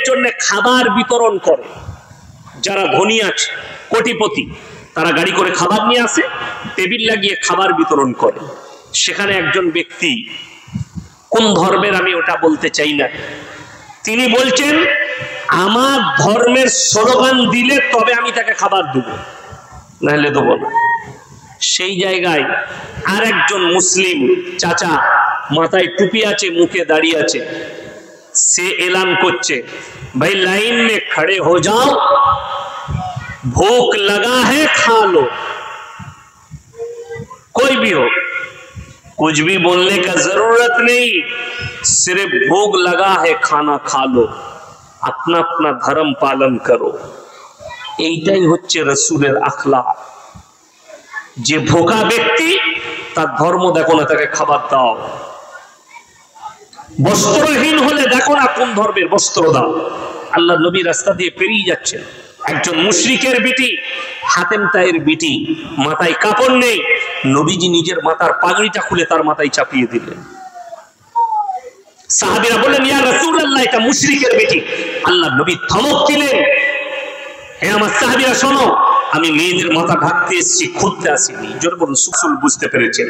জন্য খাবার বিতরণ করে। যারা ধনী আছে, কোটিপতি, তারা গাড়ি করে খাবার নিয়ে আসে, টেবিল লাগিয়ে খাবার বিতরণ করে। সেখানে একজন ব্যক্তি, কোন ধর্মের আমি ওটা বলতে চাই না, তিনি বলছেন আমার ধর্মের স্লোগান দিলে তবে আমি তাকে খাবার দেবো, নাহলে দেবো না। সেই জায়গায় আর একজন মুসলিম চাচা, মাথায় টুপি আছে, মুখে দাঁড়িয়ে আছে, সে এলান করছে, ভাই লাইন में खड़े हो जाओ, भूख लगा है खा लो। कोई भी हो, कुछ भी बोलने का जरूरत नहीं, सिर्फ भूख लगा है खाना खा लो, अपना अपना धर्म पालन करो। এইটাই হচ্ছে রাসূলের আখলাক। যে ভোকা ব্যক্তি, তার ধর্ম দেখো না, তাকে খাবার দাও। বস্ত্রহীন হলে দেখো না কোন ধর্মের, বস্ত্র দাও। আল্লাহ নবী রাস্তা দিয়ে পেরিয়ে যাচ্ছেন, একজন মুশরিকের বিটি, হাতেম তায়ের বিটি, মাথায় কাপড় নেই, নবীজি নিজের মাথার পাগড়িটা খুলে তার মাথায় চাপিয়ে দিলেন। সাহাবীরা বললেন, ইয়া রাসূলুল্লাহ, এটা মুশরিকের বিটি। আল্লাহ নবী ধমক দিলেন, হে আমার সাহাবীরা শোনো, আমি মেয়েদের মাথা ঢাকতে এসেছি, খুঁজতে আসিনি। জোর বলুন, সুসুল বুঝতে পেরেছেন।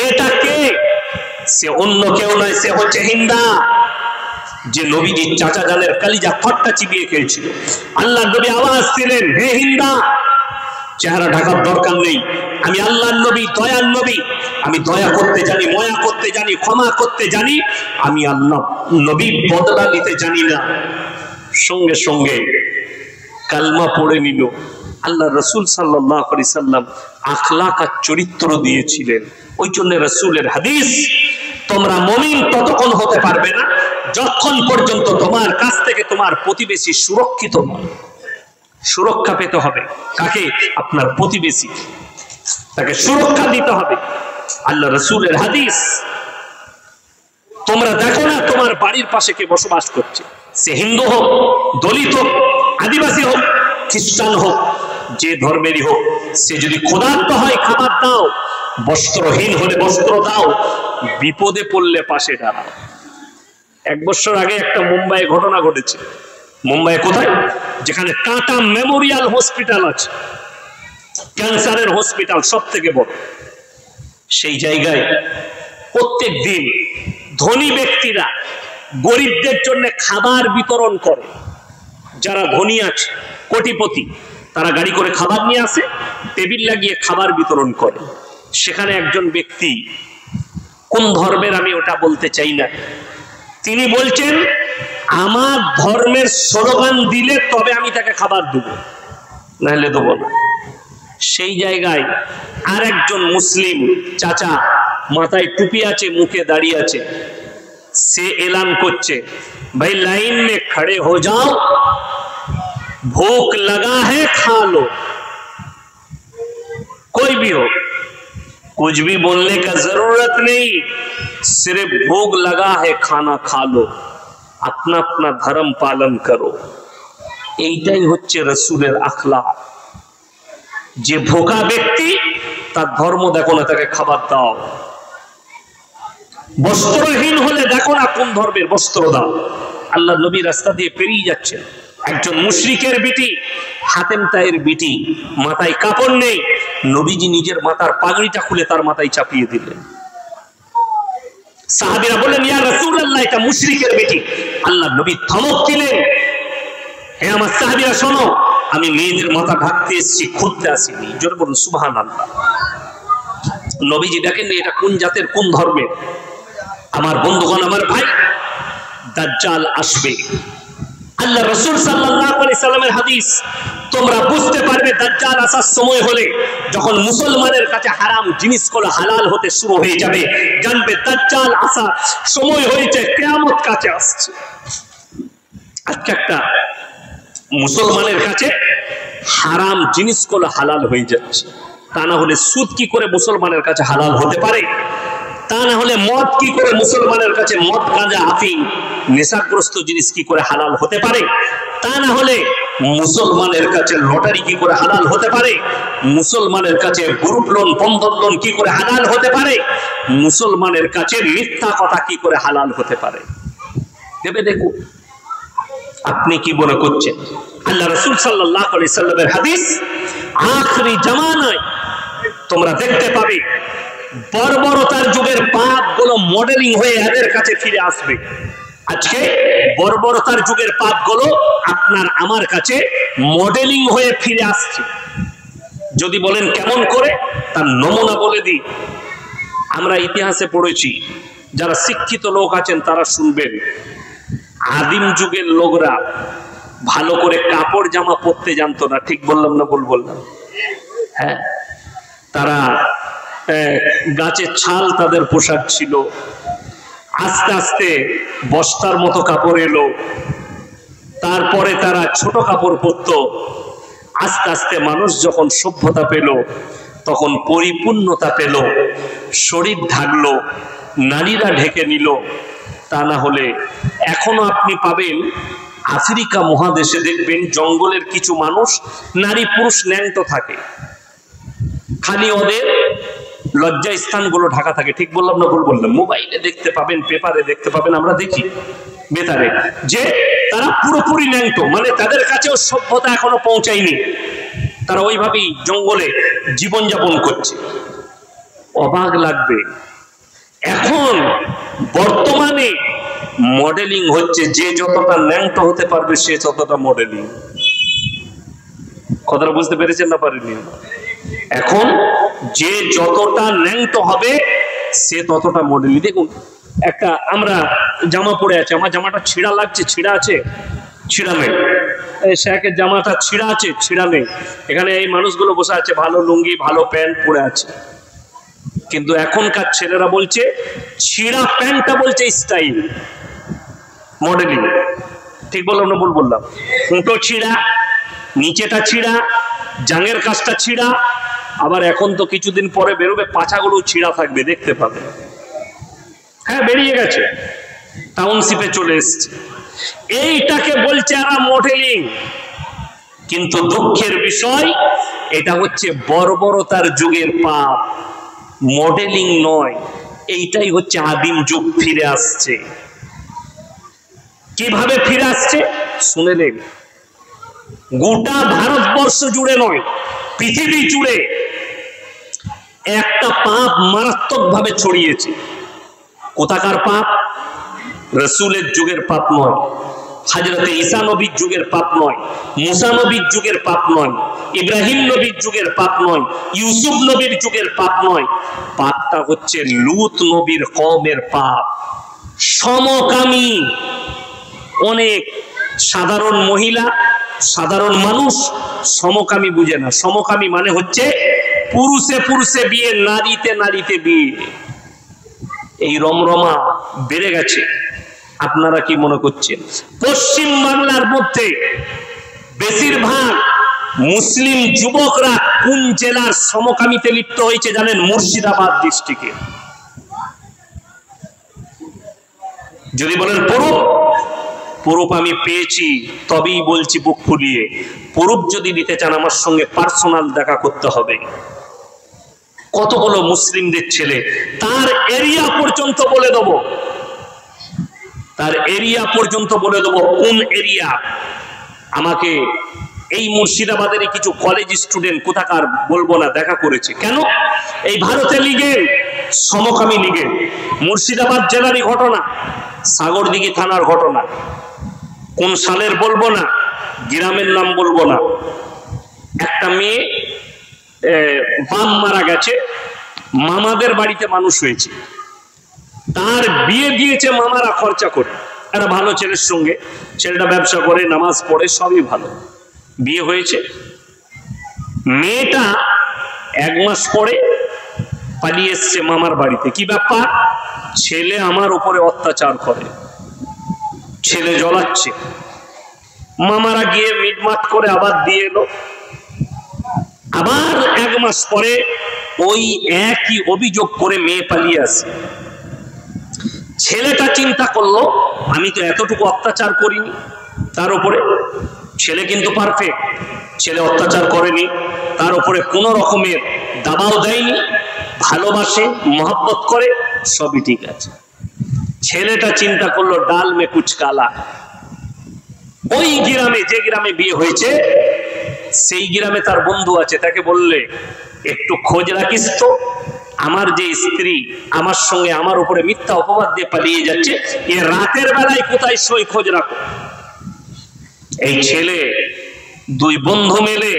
এটা কে? সে অন্য কেউ নয়, সে হচ্ছে হিন্দা, যে নবীজির চাচা জানের কালিজা খট্টা চিবিয়ে খেয়েছিল। আল্লাহ নবী আওয়াজ দিলেন, হে হিন্দা, চেহারা ঢাকার দরকার নেই, আমি আল্লাহর নবী, দয়ার নবী, আমি দয়া করতে জানি, মায়া করতে জানি, ক্ষমা করতে জানি, আমি আল্লাহ নবী, বদলা নিতে জানি না। সঙ্গে সঙ্গে কালমা পড়ে নিল। আল্লাহ রাসূল সাল্লাল্লাহু আলাইহি সাল্লাম আখলাক আর চরিত্র দিয়েছিলেন। ওই জন্য রাসূলের হাদিস, তোমরা মুমিন ততক্ষণ হতে পারবে না যতক্ষণ পর্যন্ত তোমার কাছ থেকে তোমার প্রতিবেশী সুরক্ষিত নয়। সুরক্ষা পেতে হবে কাকে? আপনার প্রতিবেশী, তাকে সুরক্ষা দিতে হবে। আল্লাহ রাসূলের হাদিস, তোমরা দেখো না তোমার বাড়ির পাশে কে বসবাস করছে, সে হিন্দু হোক, দলিত হোক, আদিবাসী হোক, খ্রিস্টান হোক, যে ধর্মেরই হোক, সে যদি ক্ষুধার্ত হয় খাবার দাও, বস্ত্রহীন হলে বস্ত্র দাও, বিপদে পড়লে পাশে দাঁড়াও। 1 বছর আগে একটা মুম্বাইয়ে ঘটনা ঘটেছে। মুম্বাইয়ে কোথায়? যেখানে টাটা মেমোরিয়াল হসপিটাল আছে, ক্যান্সারের হসপিটাল, সব থেকে বড়। সেই জায়গায় প্রত্যেক দিন ধনী ব্যক্তিরা গরিবদের জন্য খাবার বিতরণ করে। যারা ধনী আছে, কোটিপতি, তারা গাড়ি করে খাবার নিয়ে আসে, টেবিল লাগিয়ে খাবার বিতরণ করে। সেখানে একজন ব্যক্তি, কোন ধর্মের আমি ওটা বলতে চাই না, তিনি বলছেন আমার ধর্মের স্লোগান দিলে তবে আমি তাকে খাবার দেবো, নাহলে দেবো না। সেই জায়গায় আর একজন মুসলিম চাচা, মাথায় টুপি আছে, মুখে দাঁড়িয়ে আছে, সে এলান করছে, ভাই লাইন में खड़े हो जाओ, भूख लगा है खा लो। कोई भी हो, कुछ भी बोलने का जरूरत नहीं, सिर्फ भूख लगा है खाना खा लो, अपना अपना धर्म पालन करो। এইটাই হচ্ছে রাসূলের আখলাক। যে ভোকা ব্যক্তি, তার ধর্ম দেখো না, তাকে খাবার দাও। বস্ত্রহীন হলে দেখো না কোন ধর্মের, বস্ত্র দাও। আল্লাহ নবী রাস্তা দিয়ে পেরিয়ে যাচ্ছেন, একজন মুশরিকের বিটি, হাতেম তায়ের বিটি, মাথায় কাপড় নেই, নবীজি নিজের মাথার পাগড়িটা খুলে তার মাথায় চাপিয়ে দিলেন। সাহাবীরা বললেন, ইয়া রাসূলুল্লাহ, এটা মুশরিকের বিটি। আল্লাহ নবী ধমক দিলেন, হে আমার সাহাবীরা শোনো, আমি মেয়েদের মাথা ঢাকতে এসেছি, খুঁজতে আসিনি। জোরে বলুন সুবহানাল্লাহ। নবীজি দেখেন এটা কোন জাতের, কোন ধর্মের। আমার বন্ধুগণ, আমার ভাই, দাজ্জাল আসবে। আল্লাহ রাসূল সাল্লাল্লাহু আলাইহি সাল্লামের হাদিস, তোমরা বুঝতে পারবে দাজ্জাল আসার সময় হলে, যখন মুসলমানের কাছে হারাম জিনিসগুলো হালাল হতে শুরু হয়ে যাবে, জানবে দাজ্জাল আসার সময় হয়েছে, কিয়ামত কাছে আসছে। আজকে একটা মুসলমানের কাছে হারাম জিনিসগুলো হালাল হয়ে যাচ্ছে। তা না হলে সুদ কি করে মুসলমানের কাছে হালাল হতে পারে? তা না হলে মদ কি করে মুসলমানের কাছে, মদ, গাঁজা, আফিম, নেশাগ্রস্ত জিনিস কি করে হালাল হতে পারে? তা না হলে মুসলমানের কাছে লটারি কি করে হালাল হতে পারে? মুসলমানের কাছে গ্রুপ লোন, বন্ধন লোন কি করে হালাল হতে পারে? মুসলমানের কাছে মিথ্যা কথা কি করে হালাল হতে পারে? ভেবে দেখুন। আপনি কি মনে করছেন? আল্লাহ রাসূল সাল্লাল্লাহু আলাইহি সাল্লামের হাদিস, আখরি জামানায় তোমরা দেখতে পাবে বর্বরতার যুগের পাপগুলো মডেলিং হয়ে এদের কাছে ফিরে আসবে। আজকে বর্বরতার যুগের পাপগুলো আপনার আমার কাছে মডেলিং হয়ে ফিরে আসছে। যদি বলেন কেমন করে, তার নমুনা বলে দিই। আমরা ইতিহাসে পড়েছি, যারা শিক্ষিত লোক আছেন তারা শুনবেন, আদিম যুগের লোকরা ভালো করে কাপড় জামা পরতে জানতো না। ঠিক বললাম না ভুল বললাম? হ্যাঁ, তারা গাছের ছাল তাদের পোশাক ছিল। আস্তে আস্তে বস্তার মতো কাপড় এলো, তারপরে তারা ছোট কাপড় পরতো। আস্তে আস্তে মানুষ যখন সভ্যতা পেল, তখন পরিপূর্ণতা পেল, শরীর ঢাকলো, নারীরা ঢেকে নিল। তা না হলে এখনো আপনি পাবেন আফ্রিকা মহাদেশে দেখবেন জঙ্গলের কিছু মানুষ নারী পুরুষ ন্যাংটো থাকে, খালি ওদের লজ্জা স্থানগুলো ঢাকা থাকে। ঠিক বললাম না ভুল বললাম? মোবাইলে দেখতে পাবেন, পেপারে দেখতে পাবেন, আমরা দেখি বেতারে, যে তারা পুরোপুরি ন্যাংটো, মানে তাদের কাছেও সভ্যতা এখনো পৌঁছায়নি। তারা ওইভাবেই জঙ্গলে জীবনযাপন করছে। অবাক লাগবে, এখন বর্তমানে মডেলিং হচ্ছে, যে যতটা ন্যাংটো হতে পারবে সে ততটা মডেলিং। কথাটা বুঝতে পেরেছেন না পারেননি? এখন যে যতটা ন্যাংটো হবে সে ততটা মডেলিং। দেখুন, একটা আমরা জামা পরে আছে, আমার জামাটা ছিঁড়া লাগছে, ছিঁড়া আছে, ছিঁড়া নেই। শেখের জামাটা ছিঁড়া আছে, ছিঁড়া নেই। এখানে এই মানুষগুলো বসে আছে, ভালো লুঙ্গি ভালো প্যান্ট পরে আছে। কিন্তু এখনকার ছেলেরা বলছে ছিঁড়া প্যান্টটা বলছে স্টাইল, মডেলিং। ঠিক বললাম না ভুল বললাম? ফুটো ছিঁড়া, নিচেটা ছিঁড়া, জাঙের কাজটা ছিঁড়া, আবার এখন তো কিছুদিন পরে বেরোবে পাছাগুলো ছিঁড়া থাকবে, দেখতে পাবে। হ্যাঁ, বেরিয়ে গেছে, টাউনশিপে চলে এসছে। এইটাকে বলছে এরা মডেলিং। কিন্তু দুঃখের বিষয়, এটা হচ্ছে বর্বরতার যুগের পাপ, মডেলিং নয়। এইটাই হচ্ছে আদিম যুগ ফিরে আসছে। কিভাবে ফিরে আসছে শুনে নেন। গোটা ভারতবর্ষ জুড়ে নয়, পৃথিবী জুড়ে একটা পাপ মারাত্মক ভাবে ছড়িয়েছে। কোথাকার পাপ? রসুলের যুগের পাপ নয়, হযরতে ঈসা নবীর যুগের পাপ নয়, মুসা নবীর যুগের পাপ নয়, ইব্রাহিম নবীর যুগের পাপ নয়, ইউসুফ নবীর যুগের পাপ নয়। পাপটা হচ্ছে লূত নবীর কওমের পাপ। সমকামী অনেক সাধারণ মহিলা, সাধারণ মানুষ সমকামী বুঝে না। সমকামী মানে হচ্ছে পুরুষে পুরুষে বিয়ে, নারীতে নারীতে বিয়ে। এই রমরমা বেড়ে গেছে। আপনারা কি মনে করছেন? পশ্চিম বাংলার মধ্যে বেশিরভাগ মুসলিম যুবকরা কোন জেলার সমকামীতে লিপ্ত হয়েছে জানেন? মুর্শিদাবাদ ডিস্ট্রিক্টে। যদি বলেন পুরুপ, পুরুপ আমি পেয়েছি, তবেই বলছি বুক ফুলিয়ে। পুরুপ যদি দিতে চান আমার সঙ্গে পার্সোনাল দেখা করতে হবে। কতগুলো মুসলিমদের ছেলে, তার এরিয়া পর্যন্ত বলে দেবো, তার এরিয়া পর্যন্ত বলে দেবো কোন এরিয়া। আমাকে এই মুর্শিদাবাদের কিছু কলেজ স্টুডেন্ট, কোথাকার বলবো না, দেখা করেছে। কেন? এই ভারতে লিগেল, সমকামী লিগেল। মুর্শিদাবাদ জেলারই ঘটনা, সাগরদিঘি থানার ঘটনা। কোন সালের বলবো না, গ্রামের নাম বলবো না। একটা মেয়ে বাম মারা গেছে, মামাদের বাড়িতে মানুষ হয়েছে, তার বিয়ে দিয়েছে মামারা খরচা করে একটা ভালো ছেলের সঙ্গে। ছেলেটা ব্যবসা করে, নামাজ পড়ে, সবই ভালো। বিয়ে হয়েছে, মেয়েটা 1 মাস পরে পালিয়ে এসছে মামার বাড়িতে। কি ব্যাপার? ছেলে আমার উপরে অত্যাচার করে, ছেলে জ্বলাচ্ছে। মামারা গিয়ে মিটমাট করে আবার দিয়ে এলো। আবার 1 মাস পরে ওই একই অভিযোগ করে মেয়ে পালিয়ে আসে। ছেলেটা চিন্তা করলো আমি তো এতটুকু অত্যাচার করিনি তার উপরে। ছেলে কিন্তু পারফেক্ট, ছেলে অত্যাচার করেনি, তার উপরে কোনো রকমের দাবাও দেয়নি, ভালোবাসে, মহব্বত করে, সবই ঠিক আছে। ছেলেটা চিন্তা করলো ডাল মে কুচ কালা, ওই গ্রামে, যে গ্রামে বিয়ে হয়েছে সেই গ্রামে তার বন্ধু আছে, তাকে বললে একটু খোঁজ রাখিস তো, আমার যে স্ত্রী আমার সঙ্গে আমার উপরে মিথ্যা অপবাদ দিয়ে পালিয়ে যাচ্ছে, এ রাতের বেলায় কোথায় সই, খোঁজ রাখো। এই ছেলে দুই বন্ধু মিলে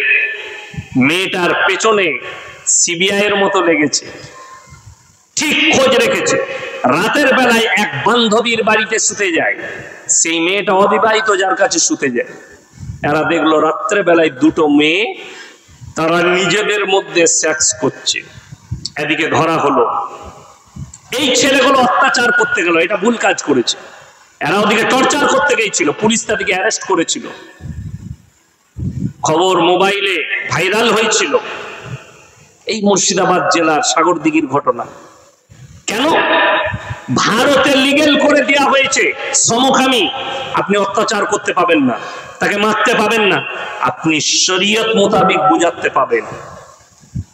মেয়েটার পেছনে সিবিআই এর মতো লেগেছে, ঠিক খোঁজ রেখেছে। রাতের বেলায় এক বান্ধবীর বাড়িতে শুতে যায়, সেই মেয়েটা অবিবাহিত যার কাছে শুতে যায়। এরা দেখলো রাত্রে বেলায় দুটো মেয়ে তারা নিজেদের মধ্যে সেক্স করছে, এদিকে ধরা হলো। এই ছেলেগুলো অত্যাচার করতে গেল, এটা ভুল কাজ করেছে। এরা ওদিকে টর্চার করতে গিয়েছিল, পুলিশ তাদেরকে অ্যারেস্ট করেছিল, খবর মোবাইলে ভাইরাল হয়েছিল। এই মুর্শিদাবাদ জেলার সাগরদিঘির ঘটনা। কেন? ভারতে লিগ্যাল করে দেওয়া হয়েছে সমকামী, আপনি অত্যাচার করতে পাবেন না, তাকে মারতে পাবেন না, আপনি শরীয়ত মোতাবেক বুঝাতে পাবেন,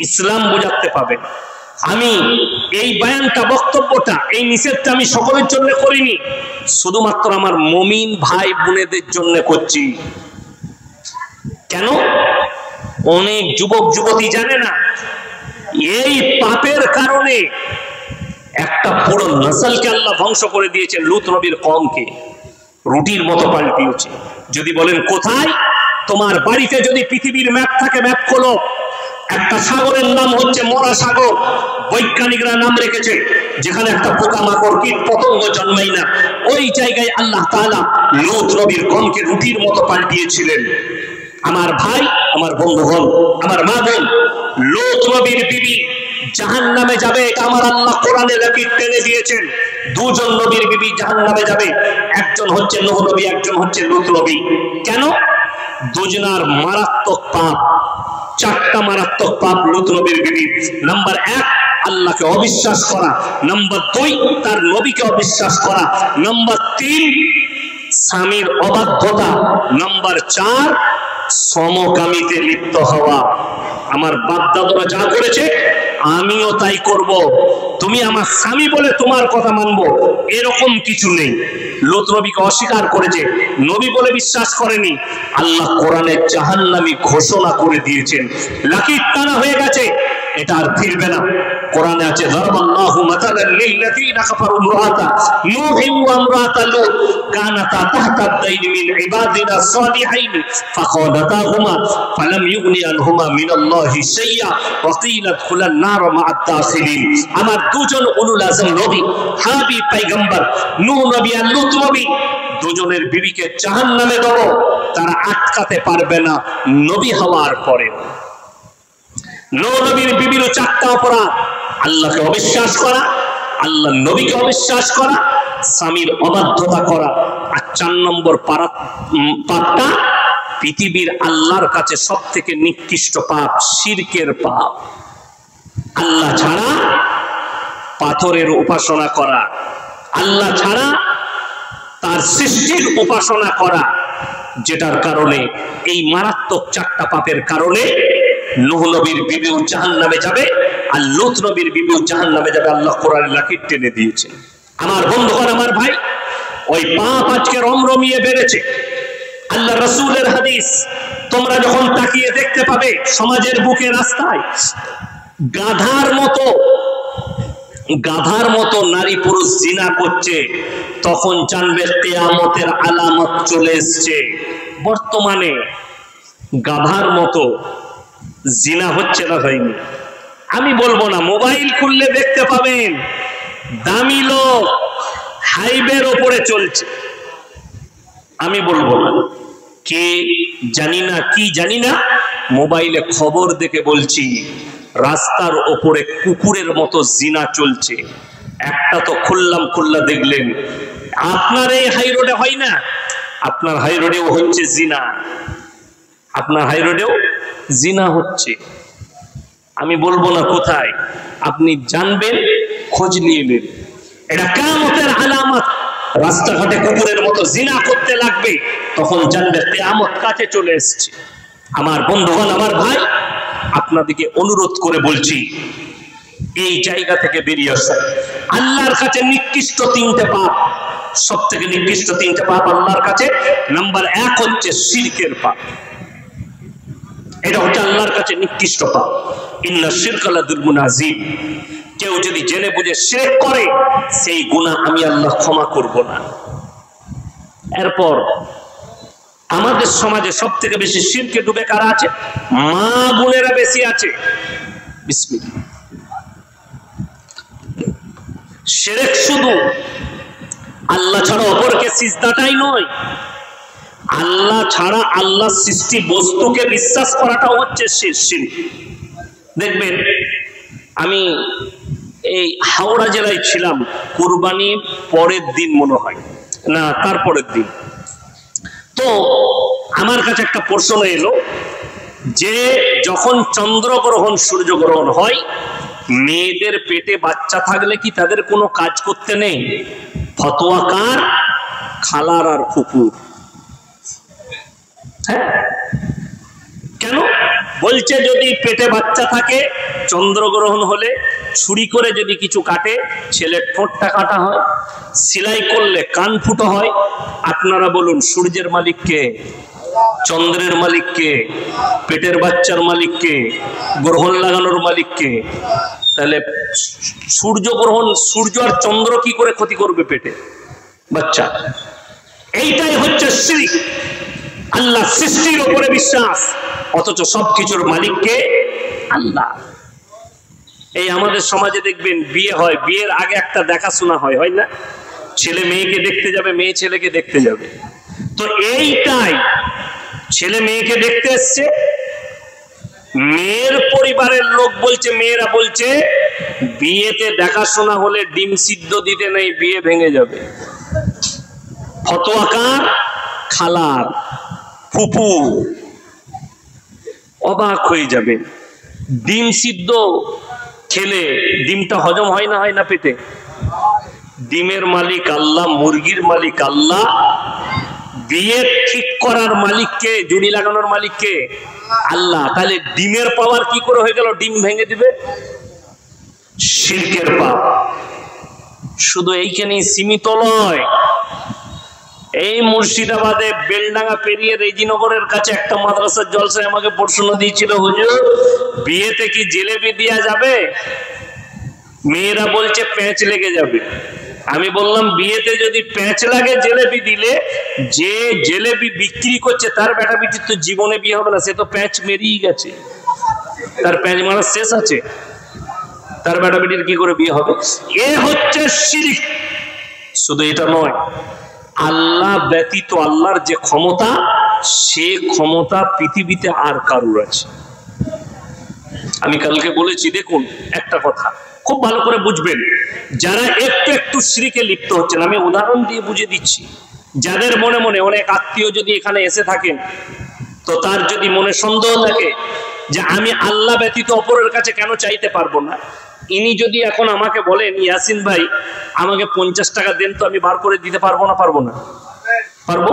ইসলাম বুঝাতে পাবেন। আমি এই বয়ানটা, বক্তব্যটা, এই নিষেধটা আমি সকলের জন্য করিনি, শুধুমাত্র আমার মুমিন ভাই বোনেদের জন্য করছি। কেন? অনেক যুবক যুবতী জানে না, এই পাপের কারণে একটা পুরো নসলকে আল্লাহ ধ্বংস করে দিয়েছেন। লূত নবীর কওমকে রুটির মতো পাল্টিয়েছে। যদি বলেন কোথায়? তোমার বাড়িতে যদি পৃথিবীর ম্যাপ থাকে, ম্যাপ খোলো, একটা সাগরের নাম হচ্ছে মরা সাগর, বৈজ্ঞানিকরা নাম রেখেছে, যেখানে একটা পোকামাকড় কীট পতঙ্গ জন্মায় না। ওই জায়গায় আল্লাহ তাআলা লূত নবীর কওমকে রুটির মতো পাল্টিয়েছিলেন। আমার ভাই, আমার বন্ধুগণ, আমার মা বোন, লূত নবীর বিবি জাহান্নামে যাবে, এটা আমার আল্লাহ কোরআনে লিখে টেনে দিয়েছেন। দুজন নবীর বিবি জাহান্নামে যাবে, একজন হচ্ছে নূহ নবী, একজন হচ্ছে লূত নবী। কেন? দুজনার মারাত্মক পাপ, চারটা মারাত্মক পাপ লূত নবীর বিবি। নাম্বার 1, আল্লাহকে অবিশ্বাস করা। নাম্বার 2, তার নবীকে অবিশ্বাস করা। নাম্বার 3, স্বামীর অবাধ্যতা। নাম্বার 4, সমকামিতে লিপ্ত হওয়া। আমার বাপ দাদারা যা করেছে আমিও তাই করব, তুমি আমার স্বামী বলে তোমার কথা মানবো, এরকম কিছু নেই। লূত নবীকে অস্বীকার করেছে, নবী বলে বিশ্বাস করেনি। আল্লাহ কোরআনে জাহান্নামী ঘোষণা করে দিয়েছেন, লাকির টানা হয়ে গেছে, এটা আর ফিরবে না। কোরআনে আছে, যারাবাল্লাহু মাতালান লিল্লাযীনা কাফারু ইমরাআতা নূহিন ওয়া ইমরাআতা লূত কানাতা তাহতা আবদাইন মিন ইবাদিনা সালিহাইন ফাখানাতাহুমা ফালাম ইউগনি আনহুমা মিনাল্লাহি শাইআ ওয়া কিলা ইদখুলান নার মা'আদ দাখিলিন। আমার দুজন উলুল আযম নবী, হাবিব পয়গম্বর নূহ নবী আর লূত নবী, দুজনের বিবিকে জাহান্নামে দেব, তারা আটকাতে পারবে না নবী হওয়ার পরে। নূহ নবীর বিবির 4টা অপরাধ: আল্লাহকে অবিশ্বাস করা, আল্লাহ নবীকে অবিশ্বাস করা, স্বামীর অবাধ্যতা করা। আর 4 নম্বর পাপটা পৃথিবীর আল্লাহর কাছে সবথেকে নিকৃষ্ট পাপ, শিরকের পাপ। আল্লাহ ছাড়া পাথরের উপাসনা করা, আল্লাহ ছাড়া তার সৃষ্টির উপাসনা করা, যেটার কারণে এই মারাত্মক 4টা পাপের কারণে নূহ নবীর বিবিও জাহান্নামে যাবে আর লূত নবীর বিবিও জাহান্নামে যাবে। আল্লাহ কোরআনে লাকির টেনে দিয়েছে। আমার বন্ধুগণ, আমার ভাই, ওই পাপ আজকে রমরমিয়ে বেড়েছে। আল্লাহ রাসূলের হাদিস তোমরা যখন তাকিয়ে দেখতে পাবে সমাজের বুকে, রাস্তায় গাধার মতো নারী পুরুষ জিনা করছে, তখন জানবে কিয়ামতের আলামত চলে এসেছে। বর্তমানে গাধার মতো জিনা হচ্ছে না, হয়নি? আমি বলবো না, মোবাইল খুললে দেখতে পাবেন দামি লোক হাইওয়ের ওপরে চলছে। আমি বলবো না কে, জানি না, কি জানি না, মোবাইলে খবর দেখে বলছি, রাস্তার ওপরে কুকুরের মতো জিনা চলছে। একটা তো খুললা দেখলেন। আপনার এই হাই রোডে হয় না? আপনার হাই রোডেও হচ্ছে জিনা, আপনার হাই রোডেও জিনা হচ্ছে। আমি বলবো না কোথায়, আপনি জানবেন, খোঁজ নিয়ে নেবেন। এটা কিয়ামতের আলামত। রাস্তাঘাটে কুকুরের মতো জিনা করতে লাগবে, তখন জানবে কিয়ামত কাছে চলে এসেছে। আমার বন্ধুগণ, আমার ভাই, আপনাদেরকে অনুরোধ করে বলছি, এই জায়গা থেকে বেরিয়ে আসুন। আল্লাহর কাছে নিকৃষ্ট 3টে পাপ, সব থেকে নিকৃষ্ট তিনটা পাপ আল্লাহর কাছে। নাম্বার 1 হচ্ছে শিরকের পাপ, এটা হচ্ছে আল্লাহর কাছে নিকৃষ্ট পাপ। ইন্না শিরকা লাযুলমুন আযীম, কেউ যদি জেনে বুঝে শিরক করে সেই গুনাহ আমি আল্লাহ ক্ষমা করব না। এরপর আমাদের সমাজে সব থেকে বেশি শিরকে ডুবে কারা আছে? মা বোনেরা বেশি আছে। বিসমিল্লাহ। শিরক শুধু আল্লাহ ছাড়া অপরকে সিজদাটাই নয়, আল্লাহ ছাড়া আল্লাহ সৃষ্টি বস্তুকে বিশ্বাস করাটাও হচ্ছে শিরক। দেখবেন আমি এই হাওড়া জেলায় ছিলাম, কুরবানির পরের দিন মনে হয়, না তারপরের দিন। তো আমার কাছে একটা প্রশ্ন এলো যে যখন চন্দ্রগ্রহণ সূর্যগ্রহণ হয়, মেয়েদের পেটে বাচ্চা থাকলে কি তাদের কোনো কাজ করতে নেই? ফতোয়া কার? খালার আর ফুপুর। হ্যাঁ, কেন বলছে? যদি পেটে বাচ্চা থাকে, চন্দ্রগ্রহণ হলে ছুরি করে যদি কিছু কাটে, ছেলের ঠোঁটটা কাটা হয়, সেলাই করলে কান ফুটো হয়। আপনারা বলুন, সূর্যের মালিক কে? চন্দ্রের মালিক কে? পেটের বাচ্চার মালিক কে? গ্রহণ লাগানোর মালিক কে? তাহলে সূর্যগ্রহণ, সূর্য আর চন্দ্র কি করে ক্ষতি করবে পেটে বাচ্চা? এইটাই হচ্ছে শিরক, আল্লাহ সৃষ্টির উপরে বিশ্বাস, অথচ সবকিছুর মালিক কে? আল্লাহ। এই আমাদের সমাজে দেখবেন বিয়ে হয়, বিয়ের আগে একটা দেখাশোনা হয়, হয় না? ছেলে মেয়েকে দেখতে যাবে, মেয়ে ছেলেকে দেখতে যাবে। তো এইটাই, ছেলে মেয়েকে দেখতে এসছে, মেয়ের পরিবারের লোক বলছে, মেয়েরা বলছে বিয়েতে দেখাশোনা হলে ডিম সিদ্ধ দিতে নেই, বিয়ে ভেঙে যাবে। ফতোয়া কার? খালার, ফুপু। অবাক হয়ে যাবে, ডিম সিদ্ধ খেলে ডিমটা হজম হয় না, হয় না পেটে? ডিমের মালিক আল্লাহ, মুরগির মালিক আল্লাহ, বিয়ে ঠিক করার মালিক কে? জুড়ি লাগানোর মালিক কে? আল্লাহ। তাহলে ডিমের পাওয়ার কি করে হয়ে গেল ডিম ভেঙে দিবে? শিরকের পাপ শুধু এইখানেই সীমিত নয়। এই মুর্শিদাবাদে বেলডাঙ্গা পেরিয়ে রেজিনগরের কাছে একটা মাদ্রাসার জলসায় আমাকে প্রশ্ন দিয়েছিল, হুজুর বিয়েতে কি জিলেবি দেয়া যাবে? মেয়েরা বলছে প্যাঁচ লেগে যাবে। আমি বললাম, বিয়েতে যদি প্যাঁচ লাগে জিলেবি দিলে, যে জিলেবি বিক্রি করছে তার বেটা বিটির তো জীবনে বিয়ে হবে না, সে তো প্যাঁচ মেরিয়ে গেছে, তার প্যাঁচ মারা শেষ আছে, তার বেটা বিটির কি করে বিয়ে হবে? এ হচ্ছে শিরক। শুধু এটা নয়, আল্লাহ ব্যতীত আল্লাহর যে ক্ষমতা, সে ক্ষমতা পৃথিবীতে আর কারুর আছে? আমি কালকে বলেছি, দেখুন একটা কথা খুব ভালো করে বুঝবেন, যারা একটু একটু শিরকে লিপ্ত হচ্ছেন, আমি উদাহরণ দিয়ে বুঝে দিচ্ছি। যাদের মনে মনে অনেক আত্মীয় যদি এখানে এসে থাকেন, তো তার যদি মনে সন্দেহ থাকে যে আমি আল্লাহ ব্যতীত অপরের কাছে কেন চাইতে পারবো না, ইনি যদি এখন আমাকে বলেন, ইয়াসিন ভাই আমাকে 50 টাকা দেন, তো আমি বার করে দিতে পারবো না? পারবো না? পারবো।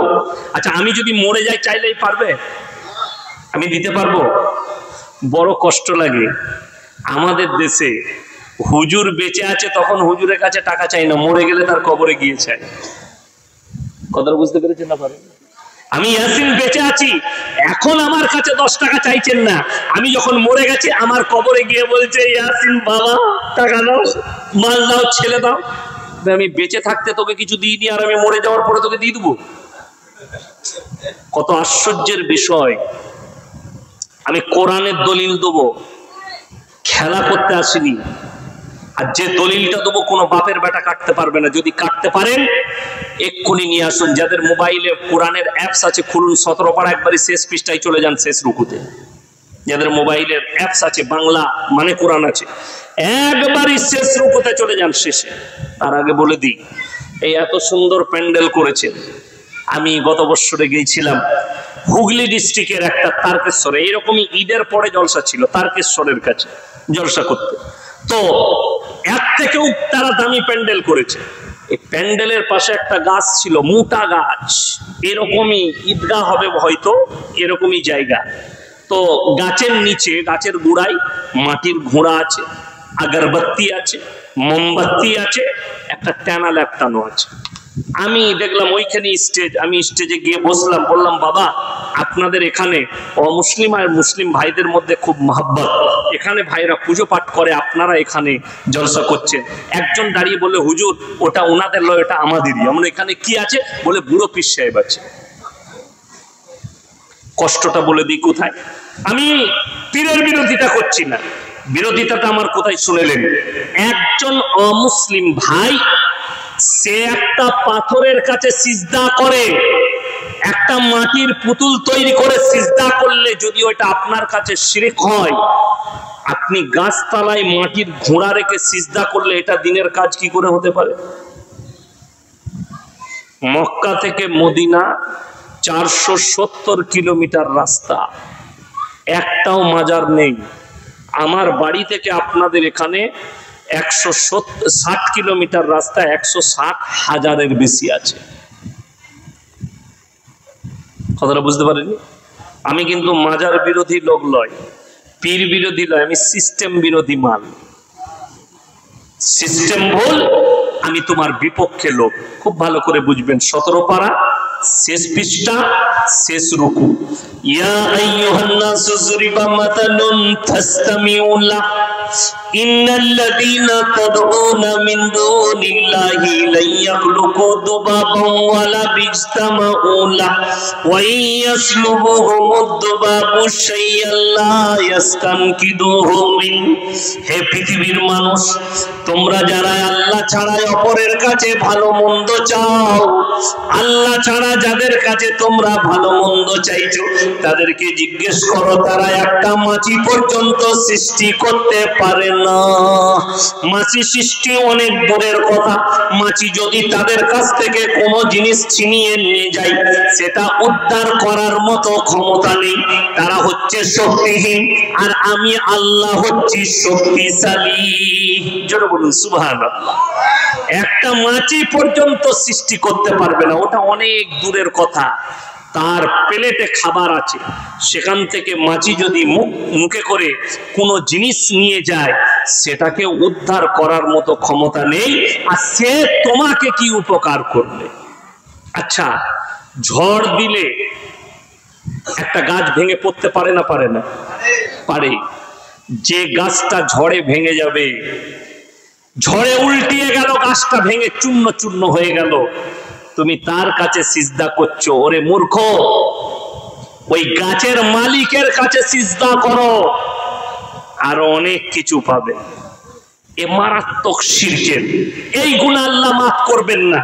আচ্ছা, আমি যদি মরে যাই চাইলেই পারবে? আমি দিতে পারবো? বড় কষ্ট লাগে। আমাদের দেশে হুজুর বেঁচে আছে তখন হুজুরের কাছে টাকা চাই না, মরে গেলে তার কবরে গিয়ে চাই। কথাটা বুঝতে পেরেছেন না? পারেন? আমি ইয়াসিন বেঁচে আছি, এখন আমার কাছে 10 টাকা চাইছেন না, আমি যখন মরে গেছি আমার কবরে গিয়ে বলছে, ইয়াসিন বাবা টাকা দাও, মাল দাও, ছেলে দাও। আমি বেঁচে থাকতে তোকে কিছু দিইনি, আর আমি মরে যাওয়ার পরে তোকে দিয়ে দেবো? কত আশ্চর্যের বিষয়। আমি কোরআনের দলিল দেবো, খেলা করতে আসিনি। আর যে দলিলটা দেবো কোনো বাপের বেটা কাটতে পারবে না। যদি কাটতে পারেন এক্ষুনি নিয়ে আসুন। যাদের মোবাইলে কোরআনের অ্যাপস আছে খুলুন, 17 পারা একবারই শেষ পৃষ্ঠায় চলে যান, শেষ রুকুতে। যাদের মোবাইলের অ্যাপস আছে, বাংলা মানে কোরআন আছে, একবারই শেষ রুকুতে চলে যান, শেষে। তার আগে বলে দিই, এই এত সুন্দর প্যান্ডেল করেছেন। আমি গত বছরে গিয়েছিলাম হুগলি ডিস্ট্রিক্টের একটা তারকেশ্বরে, এইরকমই ঈদের পরে জলসা ছিল তারকেশ্বরের কাছে জলসা করতে। তো এর থেকেও তারা দামি প্যান্ডেল করেছে। এই প্যান্ডেলের পাশে একটা গাছ ছিল, মোটা গাছ, এরকমই ঈদগাহ হবে হয়তো, এরকমই জায়গা। তো গাছের নিচে, গাছের গোড়ায় মাটির ঘোড়া আছে, আগরবাতি আছে, মোমবাতি আছে, একটা টানা ল্যাপটানো আছে। আমি দেখলাম ওইখানে স্টেজ, আমি স্টেজে গিয়ে বসলাম, বললাম বাবা আপনাদের এখানে অমুসলিম আর মুসলিম ভাইদের মধ্যে খুব মহব্বত, এখানে ভাইরা পুজো পাঠ করে, আপনারা এখানে জলসা করছেন। একজন দাঁড়িয়ে বলে হুজুর ওটা ওনাদের লয়, এটা আমাদেরই। আমরা এখানে কি আছে? বলে বুড়ো পীর সাহেব আছে। কষ্টটা বলে দিই কোথায়। আমি পীরের বিরোধিতা করছি না, বিরোধিতাটা আমার কোথায় শুনেলেন? একজন অমুসলিম ভাই সে একটা পাথরের কাছে সিজদা করে, একটা মাটির পুতুল তৈরি করে সিজদা করলে যদি ওইটা আপনার কাছে শিরক হয়, আপনি গাছতলায় মাটির ঘোড়া রেখে সিজদা করলে এটা দিনের কাজ কি করে হতে পারে? মক্কা থেকে মদিনা 470 কিলোমিটার রাস্তা, একটাও মাজার নেই। আমার বাড়ি থেকে আপনাদের এখানে 160 কিলোমিটার রাস্তা, 160,000-এর বেশি আছে। কথাটা বুঝতে পারেনি? আমি কিন্তু মাজার বিরোধী লোক নয়, পীর বিরোধী নয়, আমি সিস্টেম বিরোধী মাল। সিস্টেম ভুল, আমি তোমার বিপক্ষে লোক। খুব ভালো করে বুঝবেন। 17 পারা শেষ পৃষ্ঠা শেষ রুকু। ইয়া আইয়ুহান নাসু যুরিবা মাতালুন ফাসতামিউ লাহ ইন্নাল্লাযীনা তাদউনা মিন দুনিল্লাহি লা ইয়াখলুকু দুবাবান ওয়ালা বিজতামাউ লাহ ওয়া ইয়াসলুবুহুমুদ দুবাবু শাইআন লা ইয়াসতানকিদুহু মিন। হে পৃথিবীর মানুষ, তোমরা যারা আল্লাহ ছাড়া অপরের কাছে ভালো মন্দ চাও, আল্লাহ ছাড়া যাদের কাছে তোমরা ভালো মন্দ চাইছো, তাদেরকে জিজ্ঞেস করো, তারা একটা মাছি পর্যন্ত সৃষ্টি করতে পারে না। মাছি সৃষ্টি অনেক দূরের কথা, মাছি যদি তাদের কাছ থেকে কোনো জিনিস ছিনিয়ে নিয়ে যায়, সেটা উদ্ধার করার মতো ক্ষমতা নেই। তারা হচ্ছে শক্তিহীন, আর আমি আল্লাহ হচ্ছি শক্তিশালী। জোরে বলুন সুবহানাল্লাহ। একটা মাছি পর্যন্ত সৃষ্টি করতে পারবে না, ওটা অনেক দূরের কথা। তার প্লেটে খাবার আছে, সেখান থেকে মাছি যদি মুখে করে কোনো জিনিস নিয়ে যায়, সেটাকে উদ্ধার করার মতো ক্ষমতা নেই। আর সে তোমাকে কি উপকার করবে? আচ্ছা, ঝড় দিলে একটা গাছ ভেঙে পড়তে পারে না? পারে না? পারে। যে গাছটা ঝড়ে ভেঙে যাবে, ঝড়ে উল্টিয়ে গেল, গাছটা ভেঙে চূর্ণ চূর্ণ হয়ে গেল, তুমি তার কাছে সিজদা করছো। ওরে মূর্খ, ওই গাছের মালিকের কাছে সিজদা করো, আর অনেক কিছু পাবে। এ মারাত্মক শিরকের, এই গুনাহ আল্লাহ মাফ করবেন না।